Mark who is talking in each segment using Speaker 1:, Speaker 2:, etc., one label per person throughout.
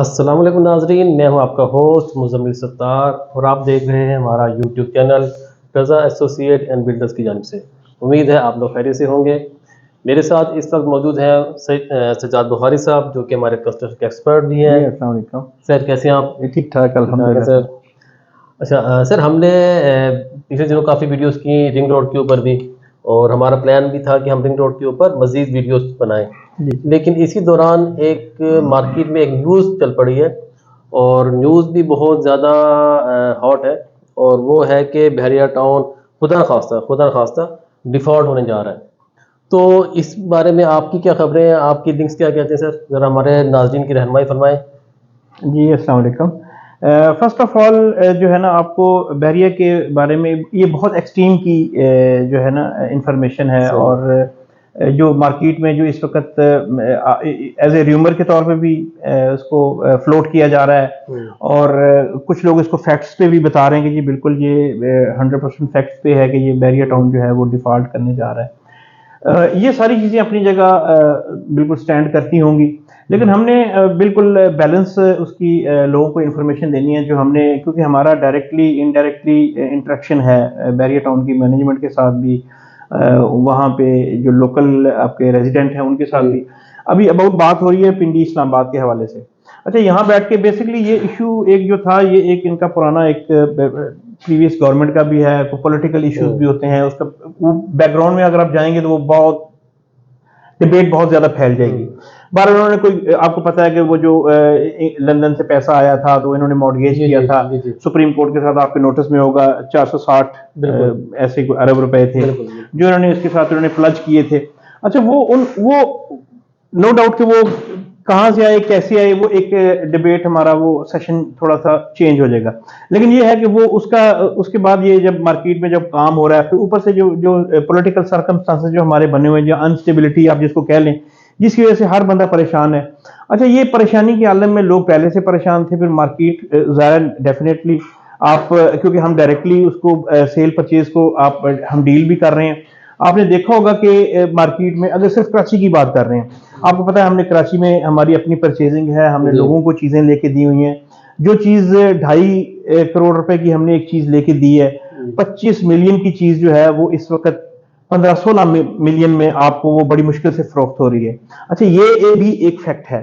Speaker 1: अस्सलाम वालेकुम नाजरीन, मैं हूं आपका होस्ट मुज़म्मिल सत्तार और आप देख रहे हैं हमारा YouTube channel Raza associate and builders की जानिब से। उम्मीद है आप लोग खैरियत से होंगे। मेरे साथ इस वक्त मौजूद हैं सज्जाद बुखारी साहब, जो कि हमारे कंस्ट्रक्शन के एक्सपर्ट भी हैं।
Speaker 2: अस्सलाम वालेकुम
Speaker 1: सर, कैसे हैं आप?
Speaker 2: ठीक ठाक अल्हम्दुलिल्लाह
Speaker 1: सर। अच्छा, सर, हमने पिछले दिनों काफ़ी वीडियोस की रिंग रोड के ऊपर भी, और हमारा प्लान भी था कि हम रिंग रोड के ऊपर मज़ीद वीडियोस बनाएं।
Speaker 2: जी।
Speaker 1: लेकिन इसी दौरान एक मार्केट में एक न्यूज़ चल पड़ी है, और न्यूज़ भी बहुत ज़्यादा हॉट है, और वो है कि बहरिया टाउन खुदा खास्ता डिफ़ॉल्ट होने जा रहा है। तो इस बारे में आपकी क्या खबरें हैं, आपकी लिंक्स क्या कहते हैं सर? ज़रा हमारे नाज़रीन की रहनुमाई फरमाएं।
Speaker 2: जी अस्सलाम वालेकुम। फर्स्ट ऑफ ऑल जो है ना, आपको बहरिया के बारे में ये बहुत एक्सट्रीम की जो है ना इंफॉर्मेशन है,
Speaker 1: सही।
Speaker 2: और जो मार्केट में जो इस वक्त एज ए र्यूमर के तौर पे भी उसको फ्लोट किया जा रहा है, और कुछ लोग इसको फैक्ट्स पे भी बता रहे हैं कि जी बिल्कुल ये 100% फैक्ट्स पे है कि ये बहरिया टाउन जो है वो डिफ़ॉल्ट करने जा रहा है। ये सारी चीज़ें अपनी जगह बिल्कुल स्टैंड करती होंगी, लेकिन हमने बिल्कुल बैलेंस उसकी लोगों को इन्फॉर्मेशन देनी है, जो हमने, क्योंकि हमारा डायरेक्टली इनडायरेक्टली इंटरेक्शन है बहरिया टाउन की मैनेजमेंट के साथ भी, वहाँ पे जो लोकल आपके रेजिडेंट हैं उनके साथ भी। अभी अबाउट बात हो रही है पिंडी इस्लामाबाद के हवाले से। अच्छा, यहाँ बैठ के बेसिकली ये इशू एक जो था, ये एक इनका पुराना एक प्रीवियस गवर्नमेंट का भी है, पॉलिटिकल इश्यूज भी होते हैं उसका। वो बैकग्राउंड में अगर आप जाएंगे तो वो बहुत डिबेट बहुत ज्यादा फैल जाएगी। बार उन्होंने कोई, आपको पता है कि वो जो लंदन से पैसा आया था तो इन्होंने मॉर्गेज किया था, सुप्रीम कोर्ट के साथ आपके नोटिस में होगा 460 ऐसे अरब रुपए थे जो इन्होंने इसके साथ उन्होंने प्लज किए थे। अच्छा, वो नो डाउट कि वो कहाँ से आए कैसे आए, वो एक डिबेट हमारा वो सेशन थोड़ा सा चेंज हो जाएगा। लेकिन ये है कि वो उसके बाद ये जब मार्केट में जब काम हो रहा है, फिर ऊपर से जो जो पॉलिटिकल सर्कमस्टांसेस जो हमारे बने हुए हैं, जो अनस्टेबिलिटी आप जिसको कह लें, जिसकी वजह से हर बंदा परेशान है। अच्छा, ये परेशानी के आलम में लोग पहले से परेशान थे, फिर मार्केट ज़ाहिर डेफिनेटली आप, क्योंकि हम डायरेक्टली उसको सेल परचेज को हम डील भी कर रहे हैं। आपने देखा होगा कि मार्केट में, अगर सिर्फ कराची की बात कर रहे हैं, आपको पता है हमने कराची में हमारी अपनी परचेजिंग है, हमने लोगों को चीजें लेके दी हुई हैं। जो चीज 2.5 करोड़ रुपए की हमने एक चीज लेके दी है, 25 मिलियन की चीज जो है वो इस वक्त 15-16 मिलियन में आपको वो बड़ी मुश्किल से फरोख्त हो रही है। अच्छा, ये भी एक फैक्ट है।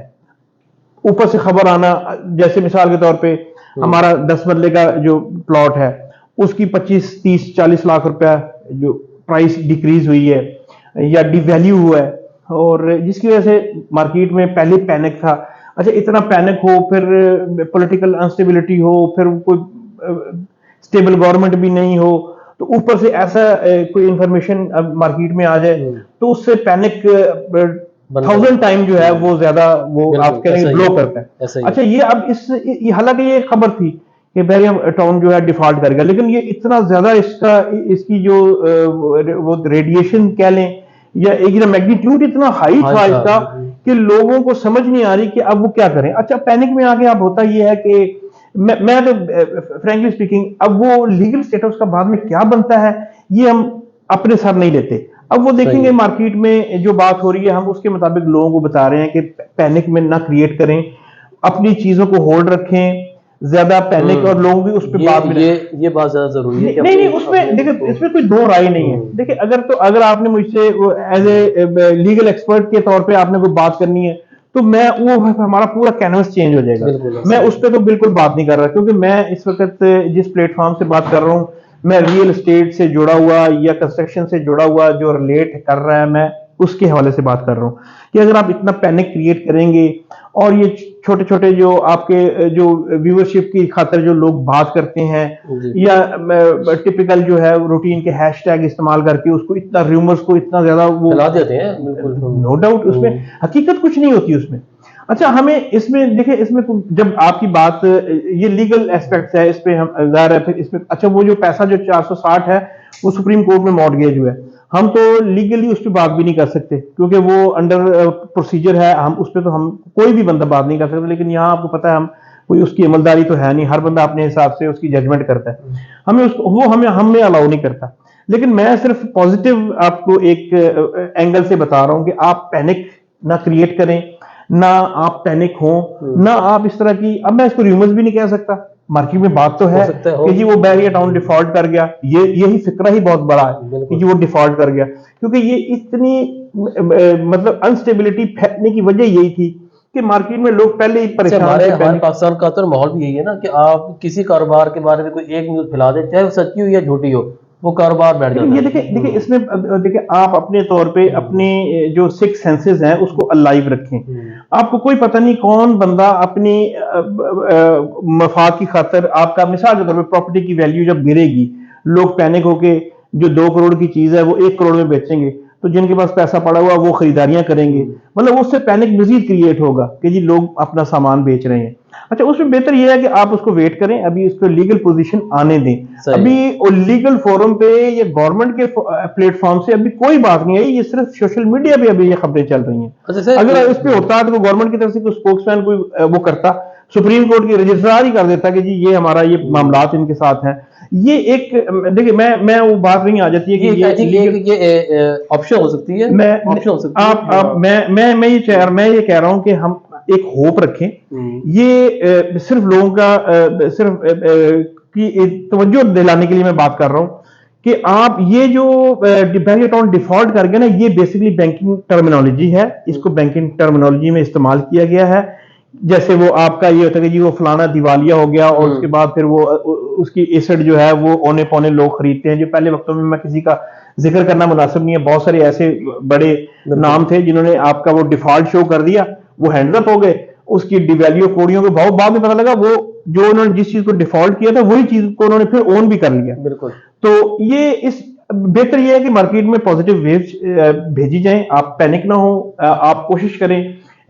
Speaker 2: ऊपर से खबर आना, जैसे मिसाल के तौर पे हमारा 10 मरले का जो प्लॉट है उसकी 25-30-40 लाख रुपया जो प्राइस डिक्रीज हुई है या डिवैल्यू हुआ है, और जिसकी वजह से मार्केट में पहले पैनिक था। अच्छा, इतना पैनिक हो, फिर पॉलिटिकल अनस्टेबिलिटी हो, फिर कोई स्टेबल गवर्नमेंट भी नहीं हो, तो ऊपर से ऐसा कोई इंफॉर्मेशन अब मार्केट में आ जाए, तो उससे पैनिक 1000 टाइम जो है वो ज्यादा वो आप कहेंगे ब्लो करता है। अच्छा, ये अब हालांकि ये खबर थी कि बहरिया टाउन जो है डिफॉल्ट करेगा, लेकिन ये इतना ज्यादा इसकी जो वो रेडिएशन कह लें या एक मैग्नीट्यूड इतना हाई था इसका कि लोगों को समझ नहीं आ रही कि अब वो क्या करें। अच्छा, पैनिक में आके अब होता ये है कि मैं तो फ्रैंकली स्पीकिंग, अब वो लीगल स्टेटस का बाद में क्या बनता है ये हम अपने सर नहीं लेते। अब वो देखेंगे मार्केट में जो बात हो रही है, हम उसके मुताबिक लोगों को बता रहे हैं कि पैनिक में ना क्रिएट करें, अपनी चीजों को होल्ड रखें, ज्यादा पैनिक और लोग भी उस पर बात में
Speaker 1: ये बात ज्यादा जरूरी है।
Speaker 2: नहीं, उसमें देखिए, इसमें कोई दो राय नहीं है। देखिए, अगर आपने मुझसे एज ए लीगल एक्सपर्ट के तौर पे आपने कोई बात करनी है, तो मैं वो हमारा पूरा कैनवस चेंज हो जाएगा। मैं उस पर तो बिल्कुल बात नहीं कर रहा, क्योंकि मैं इस वक्त जिस प्लेटफॉर्म से बात कर रहा हूँ, मैं रियल एस्टेट से जुड़ा हुआ या कंस्ट्रक्शन से जुड़ा हुआ जो रिलेट कर रहा है, मैं उसके हवाले से बात कर रहा हूँ कि अगर आप इतना पैनिक क्रिएट करेंगे और ये छोटे छोटे जो आपके जो व्यूअरशिप की खातिर जो लोग बात करते हैं या टिपिकल जो है रूटीन के हैशटैग इस्तेमाल करके उसको इतना रूमर्स को इतना ज्यादा वो फैला देते हैं, नो डाउट उसमें हकीकत कुछ नहीं होती उसमें। अच्छा, हमें इसमें देखिए, इसमें जब आपकी बात ये लीगल एस्पेक्ट्स है, इस पे हम ज़ाहिर है इसमें। अच्छा, वो जो पैसा जो 460 है वो सुप्रीम कोर्ट में मॉर्गेज हुआ है, हम तो लीगली उस पर बात भी नहीं कर सकते क्योंकि वो अंडर प्रोसीजर है। हम उस पर तो हम कोई भी बंदा बात नहीं कर सकता, लेकिन यहाँ आपको पता है हम कोई उसकी अमलदारी तो है नहीं, हर बंदा अपने हिसाब से उसकी जजमेंट करता है, हमें उसको वो हमें अलाउ नहीं करता। लेकिन मैं सिर्फ पॉजिटिव आपको एक एंगल से बता रहा हूँ कि आप पैनिक ना क्रिएट करें, ना आप पैनिक हो, ना आप इस तरह की, अब मैं इसको र्यूमर्स भी नहीं कह सकता, मार्केट में बात तो है
Speaker 1: सकता है,
Speaker 2: कि जी वो बहरिया टाउन डिफॉल्ट कर गया, यही फिक्रा ही बहुत बड़ा है कि जी वो डिफॉल्ट कर गया, क्योंकि ये इतनी मतलब अनस्टेबिलिटी फैलने की वजह यही थी कि मार्केट में लोग पहले ही परेशान
Speaker 1: हमारे
Speaker 2: थे।
Speaker 1: पाकिस्तान का तो माहौल भी यही है ना कि आप किसी कारोबार के बारे में कोई एक न्यूज़ फैला दें, चाहे वो सच्ची हो या झूठी हो, वो कारोबार बैठ जाता
Speaker 2: लेकिन ये
Speaker 1: है।
Speaker 2: देखिए देखिए इसमें देखिए आप अपने तौर पे अपने जो सिक्स सेंसेस हैं उसको अलाइव रखें। आपको कोई पता नहीं कौन बंदा अपनी मफाद की खातिर, आपका मिसाल के तौर पे प्रॉपर्टी की वैल्यू जब गिरेगी, लोग पैनिक होके जो 2 करोड़ की चीज है वो 1 करोड़ में बेचेंगे, तो जिनके पास पैसा पड़ा हुआ वो खरीदारियां करेंगे, मतलब उससे पैनिक मजीद क्रिएट होगा कि जी लोग अपना सामान बेच रहे हैं। अच्छा, उसमें बेहतर यह है कि आप उसको वेट करें, अभी इसको लीगल पोजीशन आने दें। अभी लीगल फोरम पे या गवर्नमेंट के प्लेटफॉर्म से अभी कोई बात नहीं आई, ये सिर्फ सोशल मीडिया पे अभी ये खबरें चल रही हैं। अगर इस पे होता तो गवर्नमेंट की तरफ से कोई स्पोक्समैन कोई वो करता, सुप्रीम कोर्ट के रजिस्ट्रार ही कर देता कि जी ये हमारा ये मामलात इनके साथ हैं। ये एक देखिए मैं वो बात नहीं आ जाती है कि
Speaker 1: ये ऑप्शन हो सकती है,
Speaker 2: मैं
Speaker 1: ऑप्शन हो सकती
Speaker 2: आप मैं ये कह रहा हूं कि हम एक होप रखें। ये सिर्फ लोगों का सिर्फ की तवज्जो दिलाने के लिए मैं बात कर रहा हूं कि आप ये जो बहरिया टाउन डिफॉल्ट कर गए ना, ये बेसिकली बैंकिंग टर्मिनोलॉजी है, इसको बैंकिंग टर्मिनोलॉजी में इस्तेमाल किया गया है। जैसे वो आपका ये होता है कि जी वो फलाना दिवालिया हो गया और उसके बाद फिर वो उसकी एसेट जो है वो औने पौने लोग खरीदते हैं, जो पहले वक्तों में मैं किसी का जिक्र करना मुनासिब नहीं है, बहुत सारे ऐसे बड़े नाम थे जिन्होंने आपका वो डिफॉल्ट शो कर दिया, वो हैंड अप हो गए, उसकी डिवैल्यू कोड़ियों के भाव बाद में पता लगा वो जो उन्होंने जिस चीज को डिफॉल्ट किया था वही चीज को उन्होंने फिर ओन भी कर लिया।
Speaker 1: बिल्कुल।
Speaker 2: तो ये इस बेहतर ये है कि मार्केट में पॉजिटिव वेव्स भेजी जाएं, आप पैनिक ना हो, आप कोशिश करें।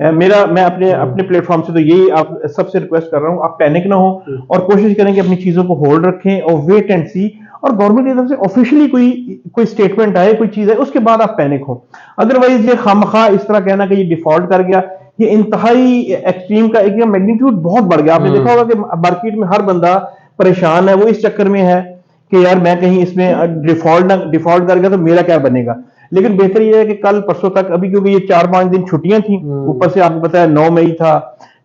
Speaker 2: मैं अपने प्लेटफॉर्म से तो यही आप सबसे रिक्वेस्ट कर रहा हूं, आप पैनिक ना हो और कोशिश करें कि अपनी चीजों को होल्ड रखें और वेट एंड सी, और गवर्नमेंट की तरफ से ऑफिशियली कोई स्टेटमेंट आए, कोई चीज है, उसके बाद आप पैनिक हो। अदरवाइज ये खामखा इस तरह कहना कि ये डिफॉल्ट कर गया, ये इंतहाई एक्सट्रीम का एक मैग्नीट्यूड बहुत बढ़ गया। आपने देखा होगा कि मार्केट में हर बंदा परेशान है, वो इस चक्कर में है कि यार मैं कहीं इसमें डिफॉल्ट कर गया तो मेरा क्या बनेगा। लेकिन बेहतर यह है कि कल परसों तक, अभी क्योंकि ये 4-5 दिन छुट्टियां थी, ऊपर से आपको पता है 9 मई था,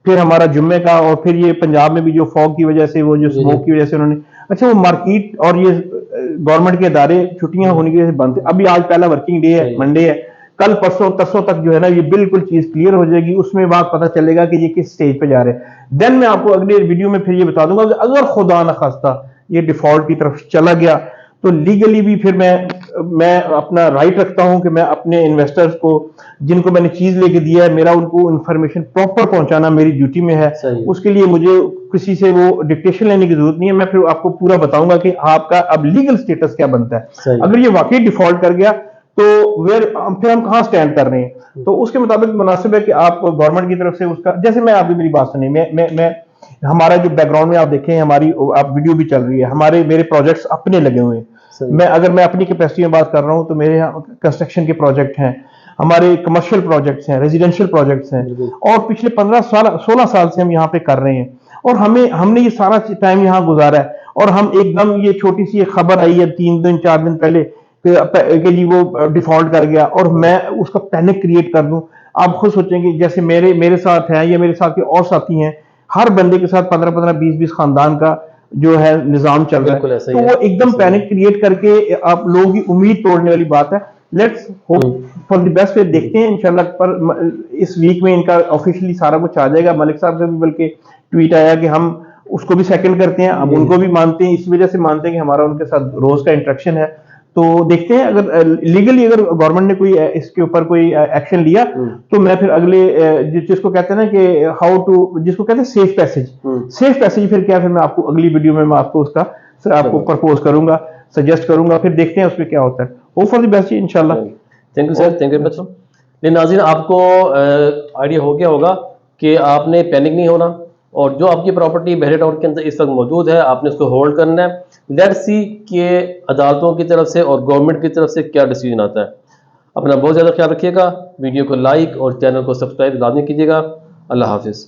Speaker 2: फिर हमारा जुम्मे का, और फिर ये पंजाब में भी जो फॉग की वजह से, वो जो स्मोक की वजह से उन्होंने, अच्छा वो मार्केट और ये गवर्नमेंट के इदारे छुट्टियां होने की वजह से बंद थे। अभी आज पहला वर्किंग डे है, मंडे है, कल परसों तरसों तक जो है ना ये बिल्कुल चीज क्लियर हो जाएगी, उसमें बात पता चलेगा कि ये किस स्टेज पे जा रहे हैं। देन मैं आपको अगले वीडियो में फिर ये बता दूंगा कि अगर खुदा न खास्ता ये डिफॉल्ट की तरफ चला गया तो लीगली भी फिर मैं अपना राइट रखता हूं कि मैं अपने इन्वेस्टर्स को, जिनको मैंने चीज लेके दिया है, मेरा उनको इंफॉर्मेशन प्रॉपर पहुंचाना मेरी ड्यूटी में है। उसके लिए मुझे किसी से वो डिक्टेशन लेने की जरूरत नहीं है, मैं फिर आपको पूरा बताऊंगा कि आपका अब लीगल स्टेटस क्या बनता है। अगर ये वाकई डिफॉल्ट कर गया तो फिर हम कहाँ स्टैंड कर रहे हैं, तो उसके मुताबिक मुनासिब है कि आप गवर्नमेंट की तरफ से उसका, जैसे मैं आपकी मेरी बात सुनी, मैं हमारा जो बैकग्राउंड में आप देखें, हमारी आप वीडियो भी चल रही है, मेरे प्रोजेक्ट्स अपने लगे हुए हैं। अगर मैं अपनी कैपेसिटी में बात कर रहा हूं तो मेरे यहाँ कंस्ट्रक्शन के प्रोजेक्ट हैं, हमारे कमर्शियल प्रोजेक्ट्स हैं, रेजिडेंशियल प्रोजेक्ट्स हैं, और पिछले 16 साल से हम यहाँ पे कर रहे हैं, और हमने ये सारा टाइम यहाँ गुजारा है। और हम एकदम ये छोटी सी खबर आई है 3 दिन 4 दिन पहले कि जी वो डिफॉल्ट कर गया, और मैं उसका पैनिक क्रिएट कर दूं। आप खुद सोचेंगे, जैसे मेरे साथ है या मेरे साथ के और साथी हैं, हर बंदे के साथ 15-15 20-20 खानदान का जो है निजाम चल रहा है, तो वो एकदम पैनिक क्रिएट करके आप लोगों की उम्मीद तोड़ने वाली बात है। Let's hope for the best. देखते हैं इंशाल्लाह, पर इस वीक में इनका ऑफिशियली सारा कुछ आ जाएगा। मलिक साहब से भी बल्कि ट्वीट आया कि हम उसको भी सेकंड करते हैं, अब उनको भी मानते हैं, इस वजह से मानते हैं कि हमारा उनके साथ रोज का इंटरेक्शन है। तो देखते हैं, अगर लीगली अगर गवर्नमेंट ने कोई इसके ऊपर कोई एक्शन लिया तो मैं फिर अगले जिसको कहते हैं ना कि जिसको कहते हैं सेफ पैसेज फिर क्या, फिर मैं आपको अगली वीडियो में मैं आपको उसका आपको प्रपोज करूंगा, सजेस्ट करूंगा, फिर देखते हैं उसमें क्या होता है। होप फॉर द बेस्ट इंशाल्लाह।
Speaker 1: Thank you sir, thank you very much. नाज़रीन, आपको आइडिया हो गया होगा कि आपने पैनिक नहीं होना, और जो आपकी प्रॉपर्टी बहरिया टाउन के अंदर इस वक्त मौजूद है, आपने उसको होल्ड करना है। लेट्स सी कि अदालतों की तरफ से और गवर्नमेंट की तरफ से क्या डिसीजन आता है। अपना बहुत ज़्यादा ख्याल रखिएगा, वीडियो को लाइक और चैनल को सब्सक्राइब लाजमी कीजिएगा। अल्लाह हाफिज़।